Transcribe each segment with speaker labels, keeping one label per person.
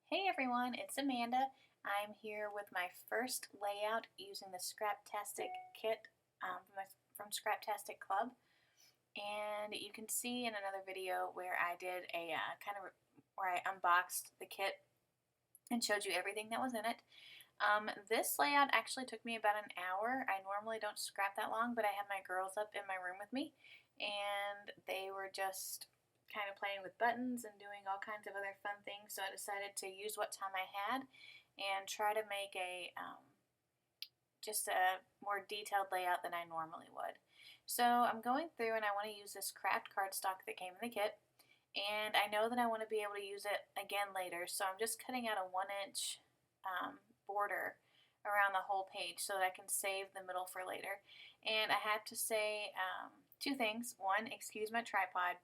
Speaker 1: Hey everyone, it's Amanda. I'm here with my first layout using the Scraptastic Kit from Scraptastic Club. And you can see in another video where I did a where I unboxed the kit and showed you everything that was in it. This layout actually took me about an hour. I normally don't scrap that long, but I had my girls up in my room with me, and they were just kind of playing with buttons and doing all kinds of other fun things, so I decided to use what time I had and try to make just a more detailed layout than I normally would. So I'm going through and I want to use this craft cardstock that came in the kit, and I know that I want to be able to use it again later, so I'm just cutting out a 1-inch border around the whole page so that I can save the middle for later. And I have to say two things. One, excuse my tripod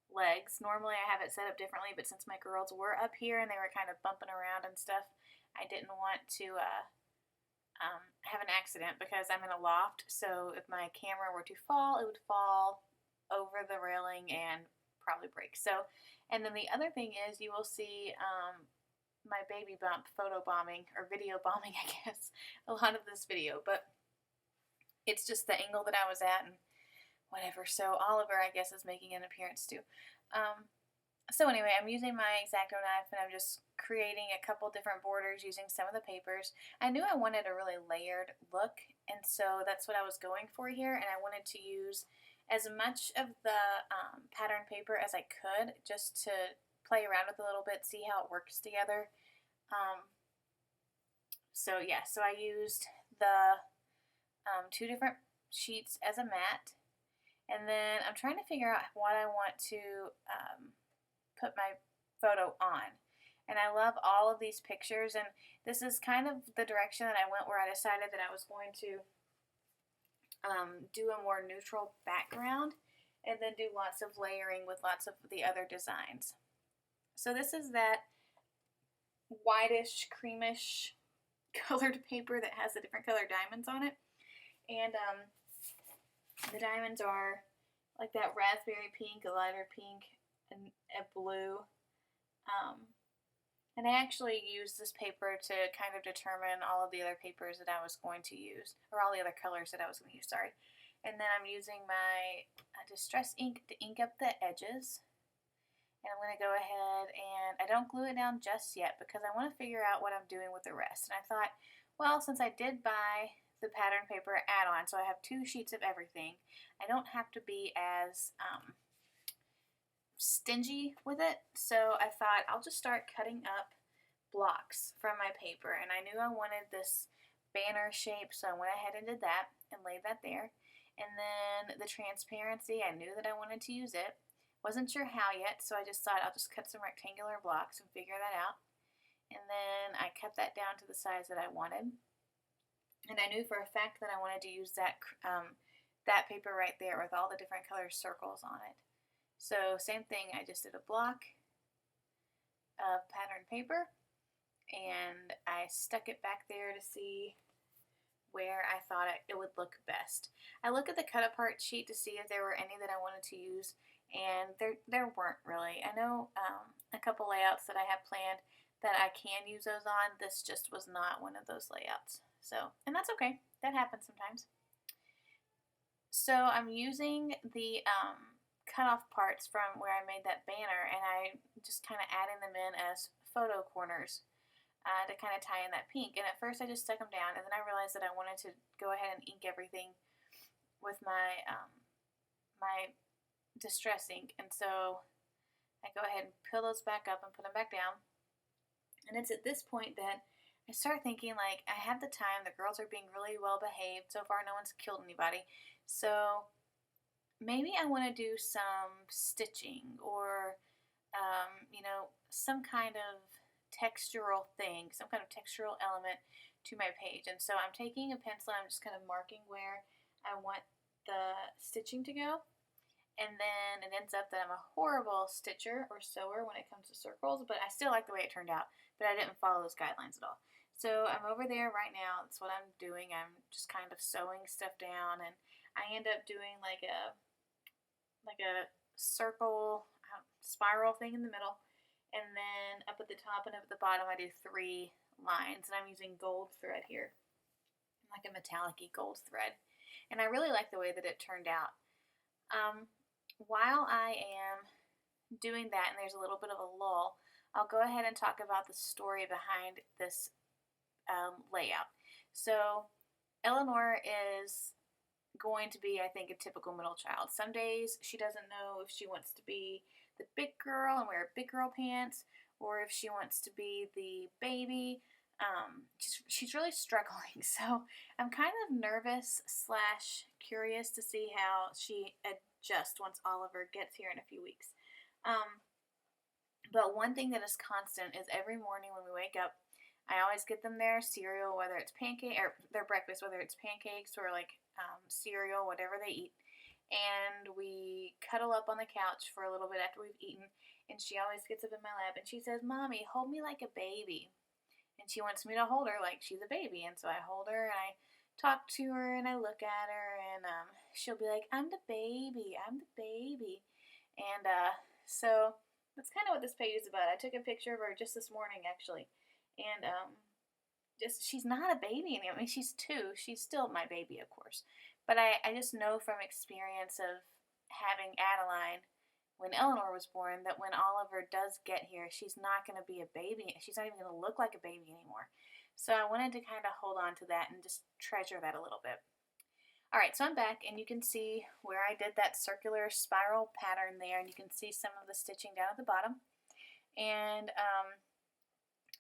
Speaker 1: legs. Normally I have it set up differently, but since my girls were up here and they were kind of bumping around and stuff, I didn't want to have an accident because I'm in a loft, so if my camera were to fall, it would fall over the railing and probably break. So, and then the other thing is you will see my baby bump photo bombing, or video bombing I guess, a lot of this video, but it's just the angle that I was at and whatever. So Oliver, I guess, is making an appearance too. So anyway, I'm using my X-Acto knife and I'm just creating a couple different borders using some of the papers. I knew I wanted a really layered look, and so that's what I was going for here, and I wanted to use as much of the pattern paper as I could just to play around with it a little bit, see how it works together. So yeah, so I used the two different sheets as a mat. And then I'm trying to figure out what I want to put my photo on. And I love all of these pictures, and this is kind of the direction that I went, where I decided that I was going to do a more neutral background and then do lots of layering with lots of the other designs. So this is that whitish, creamish colored paper that has the different colored diamonds on it. And the diamonds are like that raspberry pink, a lighter pink, and a blue. And I actually used this paper to kind of determine all of the other papers that I was going to use, or all the other colors that I was going to use, sorry. And then I'm using my distress ink to ink up the edges. And I'm going to go ahead and I don't glue it down just yet because I want to figure out what I'm doing with the rest. And I thought, well, since I did buy the pattern paper add-on, so I have 2 sheets of everything, I don't have to be as stingy with it. So I thought I'll just start cutting up blocks from my paper, and I knew I wanted this banner shape, so I went ahead and did that and laid that there. And then the transparency, I knew that I wanted to use it. Wasn't sure how yet, so I just thought I'll just cut some rectangular blocks and figure that out. And then I cut that down to the size that I wanted. And I knew for a fact that I wanted to use that paper right there with all the different color circles on it. So same thing, I just did a block of pattern paper and I stuck it back there to see where I thought it would look best. I looked at the cut apart sheet to see if there were any that I wanted to use, and there weren't really. I know a couple layouts that I have planned that I can use those on. This just was not one of those layouts. So, and that's okay. That happens sometimes. So I'm using the cut off parts from where I made that banner, and I'm just kind of adding them in as photo corners to kind of tie in that pink. And at first I just stuck them down, and then I realized that I wanted to go ahead and ink everything with my my distress ink, and so I go ahead and peel those back up and put them back down. And it's at this point that I start thinking, like, I have the time, the girls are being really well behaved, so far no one's killed anybody, so maybe I want to do some stitching or you know, some kind of textural thing, some kind of textural element to my page. And so I'm taking a pencil and I'm just kind of marking where I want the stitching to go. And then it ends up that I'm a horrible stitcher or sewer when it comes to circles, but I still like the way it turned out, but I didn't follow those guidelines at all. So I'm over there right now. That's what I'm doing. I'm just kind of sewing stuff down, and I end up doing like a circle spiral thing in the middle, and then then up at the top and up at the bottom I do 3 lines, and I'm using gold thread here, like a metallic-y gold thread. And I really like the way that it turned out. While I am doing that and there's a little bit of a lull, I'll go ahead and talk about the story behind this layout. So Eleanor is going to be, I think, a typical middle child. Some days she doesn't know if she wants to be the big girl and wear big girl pants, or if she wants to be the baby. She's really struggling, so I'm kind of nervous / curious to see how she adjusts once Oliver gets here in a few weeks. But one thing that is constant is every morning when we wake up, I always get them their cereal, whether it's pancake or their breakfast, whether it's pancakes or like cereal, whatever they eat. And we cuddle up on the couch for a little bit after we've eaten, and she always gets up in my lap and she says, "Mommy, hold me like a baby." And she wants me to hold her like she's a baby, and so I hold her and I talk to her and I look at her, and she'll be like, "I'm the baby, I'm the baby." And so that's kind of what this page is about. I took a picture of her just this morning, actually, and just she's not a baby anymore. I mean, she's 2. She's still my baby, of course. But I just know from experience of having Adeline when Eleanor was born that when Oliver does get here, she's not going to be a baby. She's not even going to look like a baby anymore. So I wanted to kind of hold on to that and just treasure that a little bit. Alright, so I'm back, and you can see where I did that circular spiral pattern there, and you can see some of the stitching down at the bottom. And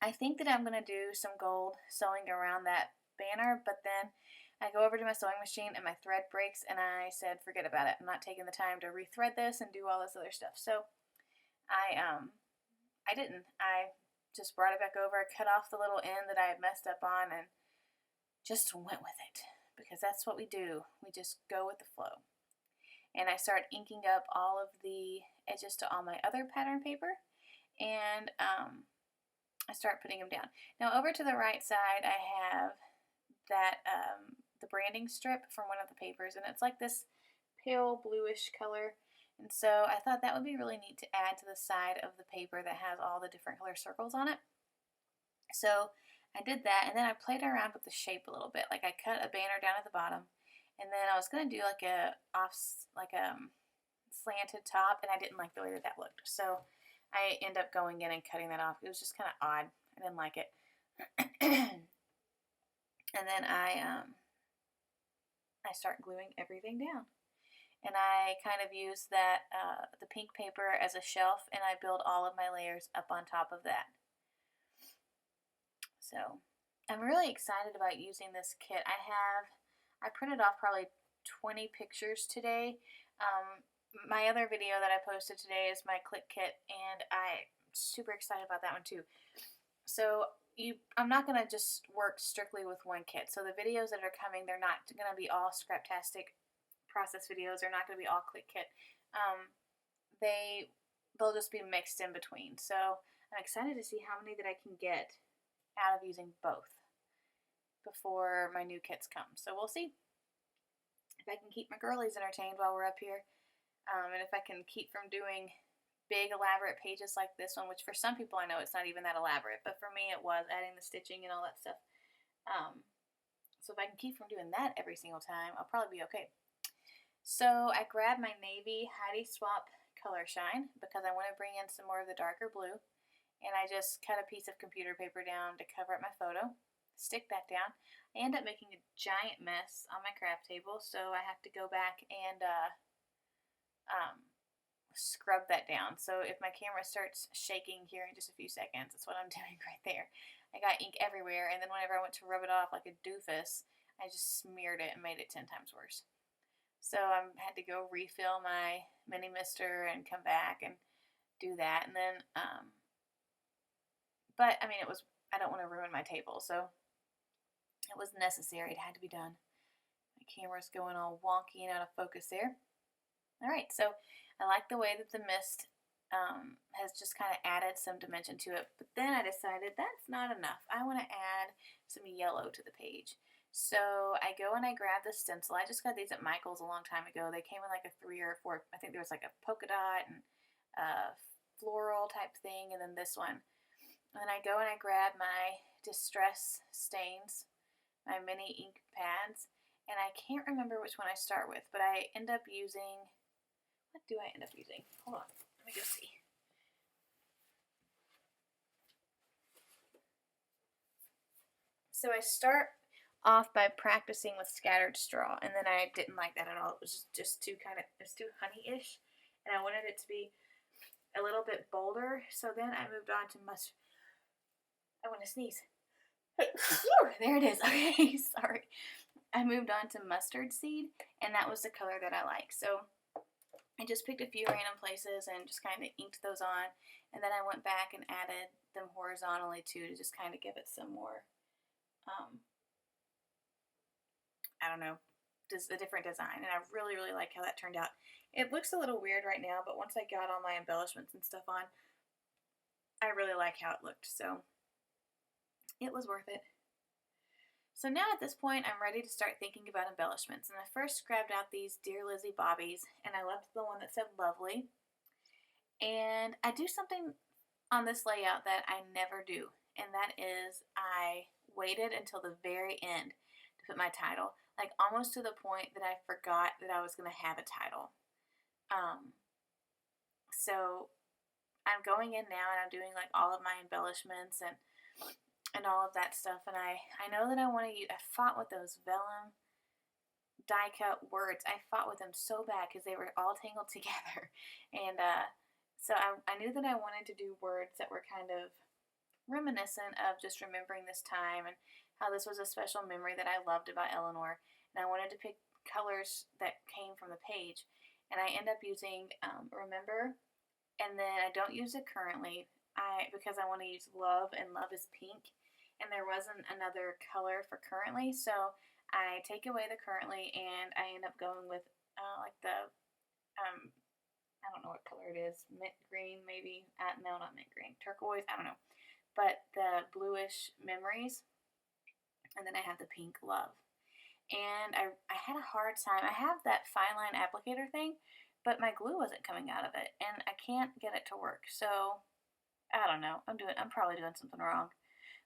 Speaker 1: I think that I'm going to do some gold sewing around that banner, but then I go over to my sewing machine and my thread breaks, and I said, forget about it. I'm not taking the time to rethread this and do all this other stuff. So I didn't. I just brought it back over, cut off the little end that I had messed up on, and just went with it, because that's what we do. We just go with the flow. And I start inking up all of the edges to all my other pattern paper, and I start putting them down. Now over to the right side I have that the branding strip from one of the papers, and it's like this pale bluish color, and so I thought that would be really neat to add to the side of the paper that has all the different color circles on it. So I did that, and then I played around with the shape a little bit. Like I cut a banner down at the bottom, and then I was going to do like a slanted top, and I didn't like the way that that looked. So I end up going in and cutting that off. It was just kind of odd. I didn't like it. And then I start gluing everything down. And I kind of use that the pink paper as a shelf, and I build all of my layers up on top of that. So I'm really excited about using this kit. I printed off probably 20 pictures today. My other video that I posted today is my click kit, and I'm super excited about that one too. So I'm not going to just work strictly with one kit. So the videos that are coming, they're not going to be all Scraptastic process videos. They're not going to be all click kit. They'll just be mixed in between. So I'm excited to see how many that I can get out of using both before my new kits come. So we'll see if I can keep my girlies entertained while we're up here, and if I can keep from doing big elaborate pages like this one, which for some people I know it's not even that elaborate, but for me it was, adding the stitching and all that stuff. So if I can keep from doing that every single time, I'll probably be okay. So I grabbed my navy Heidi Swap Color Shine because I want to bring in some more of the darker blue, and I just cut a piece of computer paper down to cover up my photo, stick that down. I end up making a giant mess on my craft table, so I have to go back and scrub that down. So if my camera starts shaking here in just a few seconds, that's what I'm doing right there. I got ink everywhere, and then whenever I went to rub it off like a doofus, I just smeared it and made it 10 times worse. So I had to go refill my mini mister and come back and do that. And then, but I mean, I don't want to ruin my table, so it was necessary. It had to be done. My camera's going all wonky and out of focus there. Alright, so I like the way that the mist has just kind of added some dimension to it, but then I decided that's not enough. I want to add some yellow to the page. So I go and I grab the stencil. I just got these at Michael's a long time ago. They came in like a 3 or 4, I think there was like a polka dot and a floral type thing, and then this one. And then I go and I grab my Distress stains, my mini ink pads, and I can't remember which one I start with, but I end up using, what do I end up using? Hold on, let me go see. So I start off by practicing with scattered straw, and then I didn't like that at all. It was just too it's too honey-ish, and I wanted it to be a little bit bolder. So then I moved on to I want to sneeze. There it is. Okay, sorry. I moved on to mustard seed, and that was the color that I like. So I just picked a few random places and just kind of inked those on, and then I went back and added them horizontally too to just kind of give it some more, I don't know, just a different design. And I really, really like how that turned out. It looks a little weird right now, but once I got all my embellishments and stuff on, I really like how it looked. So it was worth it. So now at this point, I'm ready to start thinking about embellishments. And I first grabbed out these Dear Lizzie bobbies, and I left the one that said lovely. And I do something on this layout that I never do, and that is I waited until the very end to put my title, like almost to the point that I forgot that I was going to have a title. So I'm going in now and I'm doing like all of my embellishments and all of that stuff, and I know that I want to use, I fought with those vellum die cut words. I fought with them so bad because they were all tangled together, and so I knew that I wanted to do words that were kind of reminiscent of just remembering this time and how this was a special memory that I loved about Eleanor, and I wanted to pick colors that came from the page, and I end up using Remember, and then I don't use it currently because I want to use Love, and Love is pink, and there wasn't another color for currently, so I take away the currently and I end up going with like the I don't know what color it is, mint green maybe, no, not mint green, turquoise, I don't know, but the bluish Memories, and then I have the pink Love. And I had a hard time. I have that fine line applicator thing, but my glue wasn't coming out of it, and I can't get it to work. So I don't know. I'm probably doing something wrong.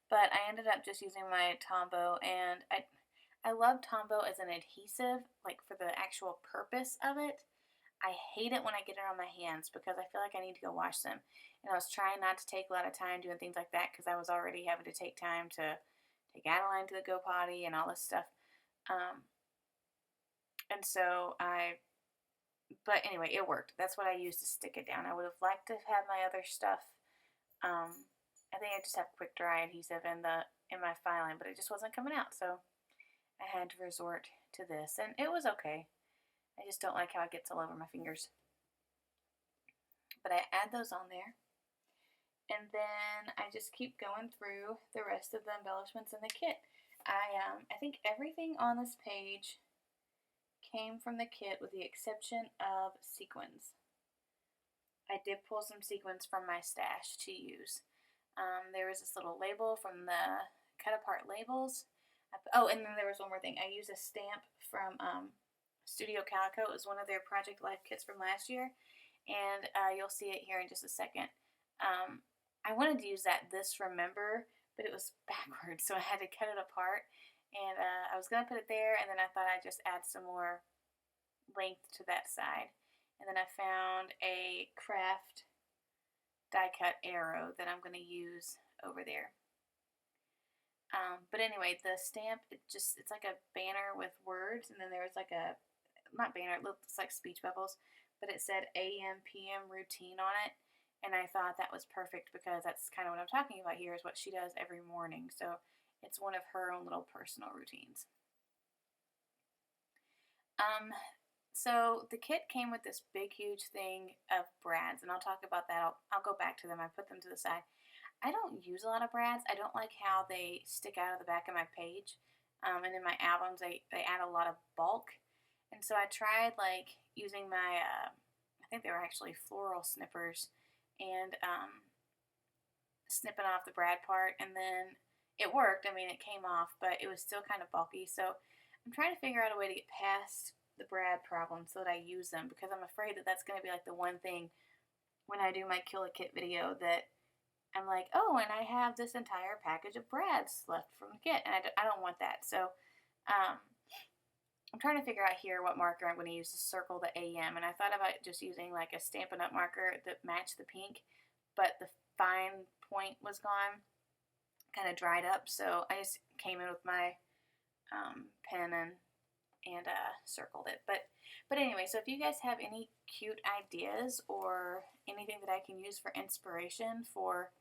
Speaker 1: But I ended up just using my Tombow, and I love Tombow as an adhesive, like for the actual purpose of it. I hate it when I get it on my hands because I feel like I need to go wash them. And I was trying not to take a lot of time doing things like that because I was already having to take time to take Adeline to the go potty and all this stuff. And so but anyway, it worked. That's what I used to stick it down. I would have liked to have my other stuff. I think I just have quick dry adhesive in my filing, but it just wasn't coming out, so I had to resort to this, and it was okay. I just don't like how it gets all over my fingers. But I add those on there, and then I just keep going through the rest of the embellishments in the kit. I think everything on this page came from the kit with the exception of sequins. I did pull some sequins from my stash to use. There was this little label from the Cut Apart Labels. Oh, and then there was one more thing. I used a stamp from Studio Calico. It was one of their Project Life kits from last year, and you'll see it here in just a second. I wanted to use this Remember, but it was backwards, so I had to cut it apart, and I was going to put it there, and then I thought I'd just add some more length to that side. And then I found a craft die cut arrow that I'm going to use over there. But anyway, the stamp, it's like a banner with words, and then there was like not banner, it looks like speech bubbles, but it said AM, PM routine on it, and I thought that was perfect because that's kind of what I'm talking about here, is what she does every morning, so it's one of her own little personal routines. So the kit came with this big, huge thing of brads, and I'll talk about that. I'll go back to them. I put them to the side. I don't use a lot of brads. I don't like how they stick out of the back of my page. And in my albums, they add a lot of bulk. And so I tried like using my, I think they were actually floral snippers, and snipping off the brad part, and then it worked. I mean, it came off, but it was still kind of bulky. So I'm trying to figure out a way to get past the brad problem so that I use them, because I'm afraid that that's going to be like the one thing when I do my Kill a Kit video that I'm like, oh, and I have this entire package of brads left from the kit, and I don't want that. So um, I'm trying to figure out here what marker I'm going to use to circle the AM, and I thought about just using like a Stampin' Up marker that matched the pink, but the fine point was gone, kind of dried up, so I just came in with my pen and circled it. But anyway, so if you guys have any cute ideas or anything that I can use for inspiration for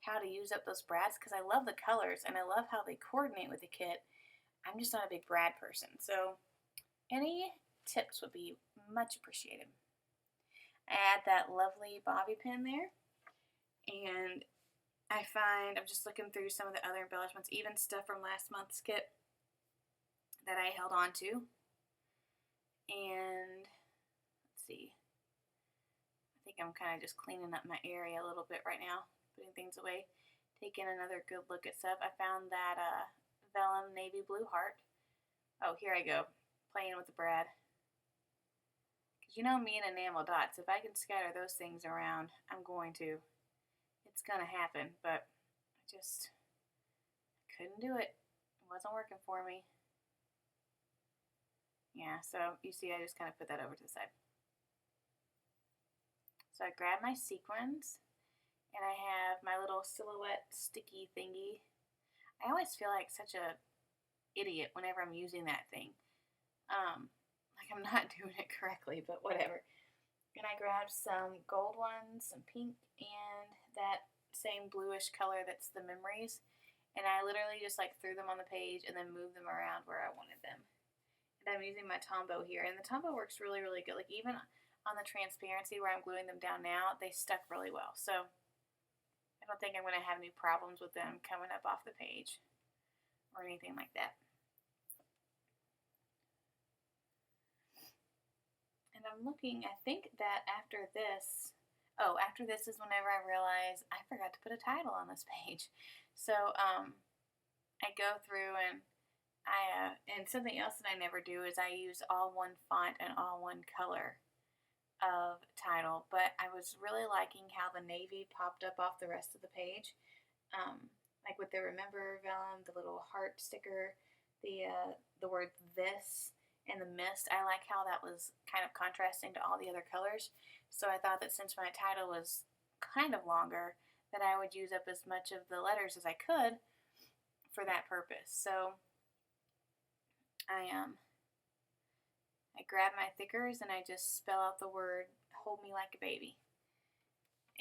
Speaker 1: how to use up those brads, because I love the colors and I love how they coordinate with the kit, I'm just not a big brad person. So any tips would be much appreciated. I add that lovely bobby pin there, and I find I'm just looking through some of the other embellishments, even stuff from last month's kit that I held on to. And let's see, I think I'm kind of just cleaning up my area a little bit right now, putting things away, taking another good look at stuff. I found that vellum navy blue heart. Oh, here I go, playing with the brad. Because you know me and enamel dots, if I can scatter those things around, I'm going to. It's going to happen, but I just couldn't do it. It wasn't working for me. Yeah, so you see I just kind of put that over to the side. So I grab my sequins, and I have my little silhouette sticky thingy. I always feel like such a idiot whenever I'm using that thing. Like I'm not doing it correctly, but whatever. And I grabbed some gold ones, some pink, and that same bluish color that's the memories. And I literally just like threw them on the page and then moved them around where I wanted them. And I'm using my Tombow here, and the Tombow works really, really good. Like even on the transparency where I'm gluing them down now, they stuck really well. So I don't think I'm going to have any problems with them coming up off the page or anything like that. And I'm looking, I think that after this is whenever I realize I forgot to put a title on this page. So I go through and and something else that I never do is I use all one font and all one color of title, but I was really liking how the navy popped up off the rest of the page. Like with the remember vellum, the little heart sticker, the word this, and the mist. I like how that was kind of contrasting to all the other colors. So I thought that since my title was kind of longer, that I would use up as much of the letters as I could for that purpose. So I grab my thickers and I just spell out the word "hold me like a baby."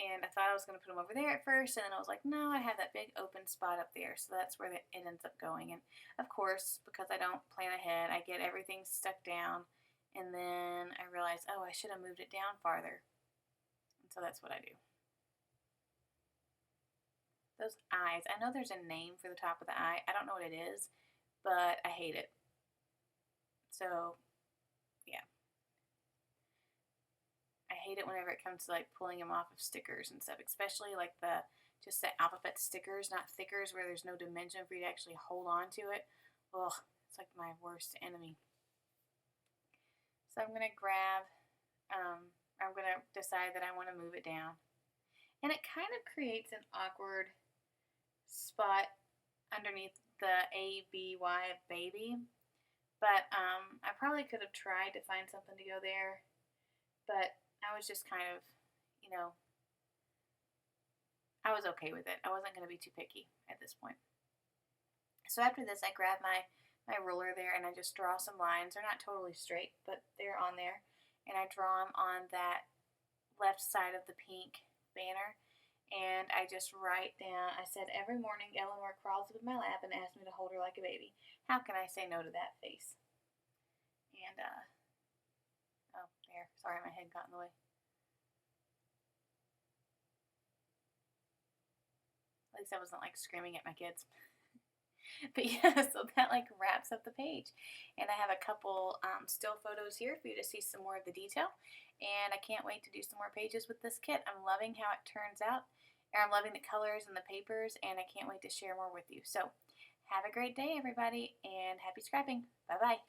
Speaker 1: And I thought I was going to put them over there at first, and then I was like, no, I have that big open spot up there, so that's where it ends up going. And of course, because I don't plan ahead, I get everything stuck down, and then I realize, oh, I should have moved it down farther. And so that's what I do. Those eyes, I know there's a name for the top of the eye. I don't know what it is, but I hate it. So, yeah. I hate it whenever it comes to like pulling them off of stickers and stuff, especially like just the alphabet stickers, not thickers where there's no dimension for you to actually hold on to it. Ugh, it's like my worst enemy. So I'm going to grab, I'm going to decide that I want to move it down. And it kind of creates an awkward spot underneath the A-B-Y of baby. But I probably could have tried to find something to go there. But I was just kind of, I was okay with it. I wasn't going to be too picky at this point. So after this, I grab my ruler there and I just draw some lines. They're not totally straight, but they're on there. And I draw them on that left side of the pink banner. And I just write down, I said, every morning Eleanor crawls up in my lap and asks me to hold her like a baby. How can I say no to that face? And, oh, there. Sorry, my head got in the way. At least I wasn't like screaming at my kids. But yeah, so that like wraps up the page. And I have a couple still photos here for you to see some more of the detail. And I can't wait to do some more pages with this kit. I'm loving how it turns out. And I'm loving the colors and the papers, and I can't wait to share more with you. So have a great day, everybody, and happy scrapping. Bye-bye.